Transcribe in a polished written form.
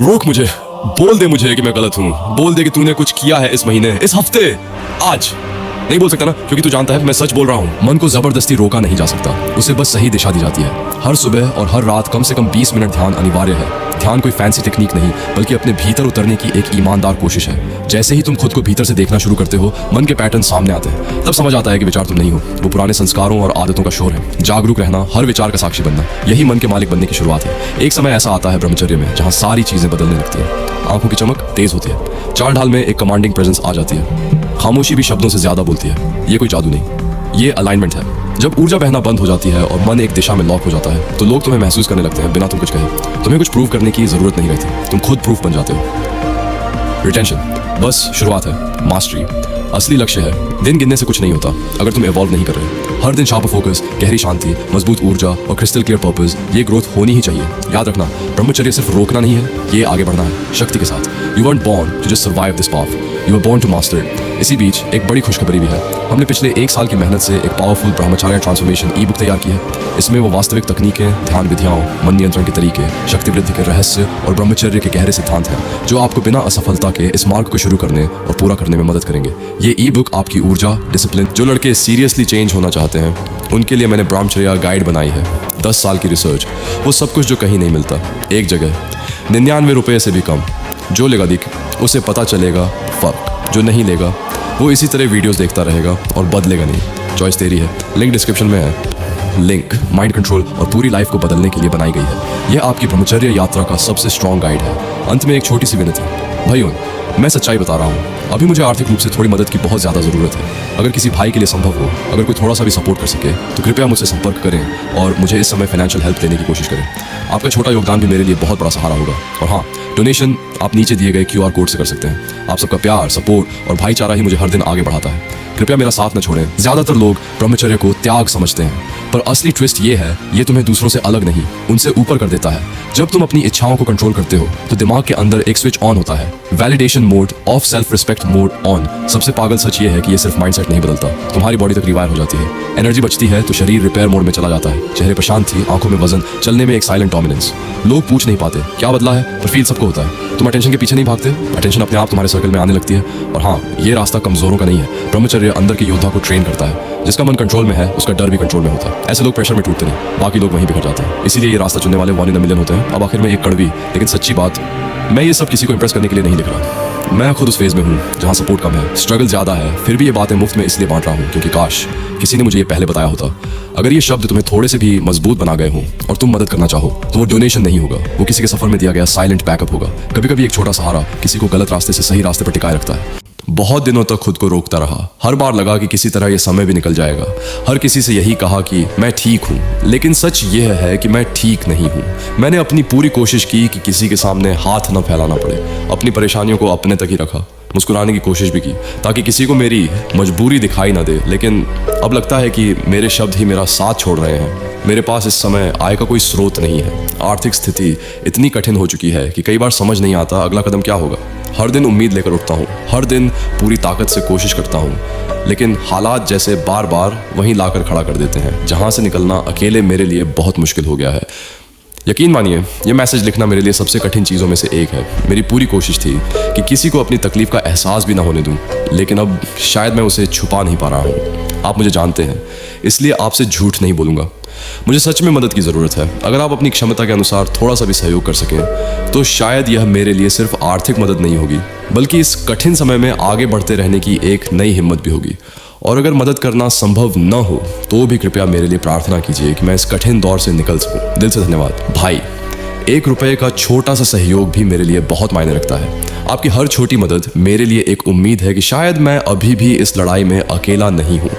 रोक मुझे, बोल दे मुझे कि मैं गलत हूँ, बोल दे कि तूने कुछ किया है इस महीने, इस हफ्ते, आज। नहीं बोल सकता ना, क्योंकि तू जानता है मैं सच बोल रहा हूँ। मन को जबरदस्ती रोका नहीं जा सकता, उसे बस सही दिशा दी जाती है। हर सुबह और हर रात कम से कम 20 मिनट ध्यान अनिवार्य है। ध्यान कोई फैंसी टेक्निक नहीं, बल्कि अपने भीतर उतरने की एक ईमानदार कोशिश है। जैसे ही तुम खुद को भीतर से देखना शुरू करते हो, मन के पैटर्न सामने आते हैं। तब समझ आता है कि विचार तुम नहीं हो, वो पुराने संस्कारों और आदतों का शोर है। जागरूक रहना, हर विचार का साक्षी बनना, यही मन के मालिक बनने की शुरुआत है। एक समय ऐसा आता है ब्रह्मचर्य में, जहाँ सारी चीजें बदलने लगती हैं। आंखों की चमक तेज होती है, चाल ढाल में एक कमांडिंग प्रेजेंस आ जाती है। खामोशी भी शब्दों से ज्यादा बोलती है। ये कोई जादू नहीं, ये अलाइनमेंट है। जब ऊर्जा बहना बंद हो जाती है और मन एक दिशा में लॉक हो जाता है, तो लोग तुम्हें महसूस करने लगते हैं बिना तुम कुछ कहे। तुम्हें कुछ प्रूव करने की जरूरत नहीं रहती, तुम खुद प्रूफ बन जाते हो। रिटेंशन बस शुरुआत है, मास्टरी असली लक्ष्य है। दिन गिनने से कुछ नहीं होता अगर तुम इवॉल्व नहीं कर रहे। हर दिन शार्प फोकस, गहरी शांति, मजबूत ऊर्जा और क्रिस्टल क्लियर पर्पस, ये ग्रोथ होनी ही चाहिए। याद रखना, ब्रह्मचर्य सिर्फ रोकना नहीं है, ये आगे बढ़ना है शक्ति के साथ। You weren't born to just survive this path, you were born to master it। इसी बीच एक बड़ी खुशखबरी भी है। हमने पिछले 1 साल की मेहनत से एक पावरफुल ब्रह्मचर्य ट्रांसफॉर्मेशन ई बुक तैयार की है। इसमें वो वास्तविक तकनीकें, ध्यान विधियाँ, मन नियंत्रण के तरीके, शक्ति वृद्धि के रहस्य और ब्रह्मचर्य के गहरे सिद्धांत हैं, जो आपको बिना असफलता के इस मार्ग को शुरू करने और पूरा करने में मदद करेंगे। ये ई बुक आपकी ऊर्जा, डिसिप्लिन, जो लड़के सीरियसली चेंज होना चाहते हैं उनके लिए मैंने ब्रह्मचर्य गाइड बनाई है। 10 साल की रिसर्च, वो सब कुछ जो कहीं नहीं मिलता, एक जगह, 99 रुपये से भी कम। जो लेगा दिख, उसे पता चलेगा फर्क। जो नहीं लेगा वो इसी तरह वीडियोस देखता रहेगा और बदलेगा नहीं। चॉइस तेरी है, लिंक डिस्क्रिप्शन में है। लिंक माइंड कंट्रोल और पूरी लाइफ को बदलने के लिए बनाई गई है। यह आपकी ब्रह्मचर्य यात्रा का सबसे स्ट्रॉन्ग गाइड है। अंत में एक छोटी सी विनती, भाइयों, मैं सच्चाई बता रहा हूँ, अभी मुझे आर्थिक रूप से थोड़ी मदद की बहुत ज़्यादा ज़रूरत है। अगर किसी भाई के लिए संभव हो, अगर कोई थोड़ा सा भी सपोर्ट कर सके, तो कृपया मुझसे संपर्क करें और मुझे इस समय फाइनेंशियल हेल्प देने की कोशिश करें। आपका छोटा योगदान भी मेरे लिए बहुत बड़ा सहारा होगा। और हाँ, डोनेशन आप नीचे दिए गए QR कोड से कर सकते हैं। आप सबका प्यार, सपोर्ट और भाईचारा ही मुझे हर दिन आगे बढ़ाता है। कृपया मेरा साथ न छोड़ें। ज़्यादातर लोग ब्रह्मचर्य को त्याग समझते हैं, पर असली ट्विस्ट ये है, ये तुम्हें दूसरों से अलग नहीं, उनसे ऊपर कर देता है। जब तुम अपनी इच्छाओं को कंट्रोल करते हो, तो दिमाग के अंदर एक स्विच ऑन होता है, validation mode of, self respect mode on. सबसे पागल सच ये है कि ये सिर्फ माइंडसेट नहीं बदलता, तुम्हारी बॉडी तक रिवायर हो जाती है। एनर्जी बचती है तो शरीर रिपेयर मोड में चला जाता है। चेहरे पर शांति, आंखों में वजन, चलने में एक साइलेंट डोमिनेंस। लोग पूछ नहीं पाते क्या बदला है, पर फील सबको होता है। तुम अटेंशन के पीछे नहीं भागते, अटेंशन अपने आप तुम्हारे सर्कल में आने लगती है। और हाँ, ये रास्ता कमजोरों का नहीं है। ब्रह्मचर्य अंदर के योद्धा को ट्रेन करता है। जिसका मन कंट्रोल में है, उसका डर भी कंट्रोल में होता है। ऐसे लोग प्रेशर में टूटते नहीं, बाकी लोग वहीं बिखर जाते हैं। इसीलिए ये रास्ता चुनने वाले 1 in a million होते हैं। अब आखिर में एक कड़वी लेकिन सच्ची बात, मैं ये सब किसी को इंप्रेस करने के लिए नहीं लिख रहा। मैं खुद उस फेज में हूँ जहाँ सपोर्ट कम है, स्ट्रगल ज्यादा है, फिर भी ये बातें मुफ्त में इसलिए बांट रहा हूँ क्योंकि काश किसी ने मुझे ये पहले बताया होता। अगर ये शब्द तुम्हें थोड़े से भी मजबूत बना गए हों और तुम मदद करना चाहो, तो वो डोनेशन नहीं होगा, वो किसी के सफर में दिया गया साइलेंट बैकअप होगा। कभी कभी एक छोटा सहारा किसी को गलत रास्ते से सही रास्ते पर टिकाए रखता है। बहुत दिनों तक खुद को रोकता रहा, हर बार लगा कि किसी तरह ये समय भी निकल जाएगा। हर किसी से यही कहा कि मैं ठीक हूँ, लेकिन सच यह है कि मैं ठीक नहीं हूँ। मैंने अपनी पूरी कोशिश की कि किसी के सामने हाथ न फैलाना पड़े, अपनी परेशानियों को अपने तक ही रखा, मुस्कुराने की कोशिश भी की ताकि किसी को मेरी मजबूरी दिखाई ना दे। लेकिन अब लगता है कि मेरे शब्द ही मेरा साथ छोड़ रहे हैं। मेरे पास इस समय आय का कोई स्रोत नहीं है। आर्थिक स्थिति इतनी कठिन हो चुकी है कि कई बार समझ नहीं आता अगला कदम क्या होगा। हर दिन उम्मीद लेकर उठता हूँ, हर दिन पूरी ताकत से कोशिश करता हूँ, लेकिन हालात जैसे बार बार वहीं लाकर खड़ा कर देते हैं, जहाँ से निकलना अकेले मेरे लिए बहुत मुश्किल हो गया है। यकीन मानिए, ये मैसेज लिखना मेरे लिए सबसे कठिन चीज़ों में से एक है। मेरी पूरी कोशिश थी कि किसी को अपनी तकलीफ का एहसास भी ना होने दूं, लेकिन अब शायद मैं उसे छुपा नहीं पा रहा हूँ। आप मुझे जानते हैं, इसलिए आपसे झूठ नहीं बोलूँगा। मुझे सच में मदद की ज़रूरत है। अगर आप अपनी क्षमता के अनुसार थोड़ा सा भी सहयोग कर सकें, तो शायद यह मेरे लिए सिर्फ आर्थिक मदद नहीं होगी, बल्कि इस कठिन समय में आगे बढ़ते रहने की एक नई हिम्मत भी होगी। और अगर मदद करना संभव न हो, तो भी कृपया मेरे लिए प्रार्थना कीजिए कि मैं इस कठिन दौर से निकल सकूं। दिल से धन्यवाद भाई। 1 रुपये का छोटा सा सहयोग भी मेरे लिए बहुत मायने रखता है। आपकी हर छोटी मदद मेरे लिए एक उम्मीद है कि शायद मैं अभी भी इस लड़ाई में अकेला नहीं हूँ।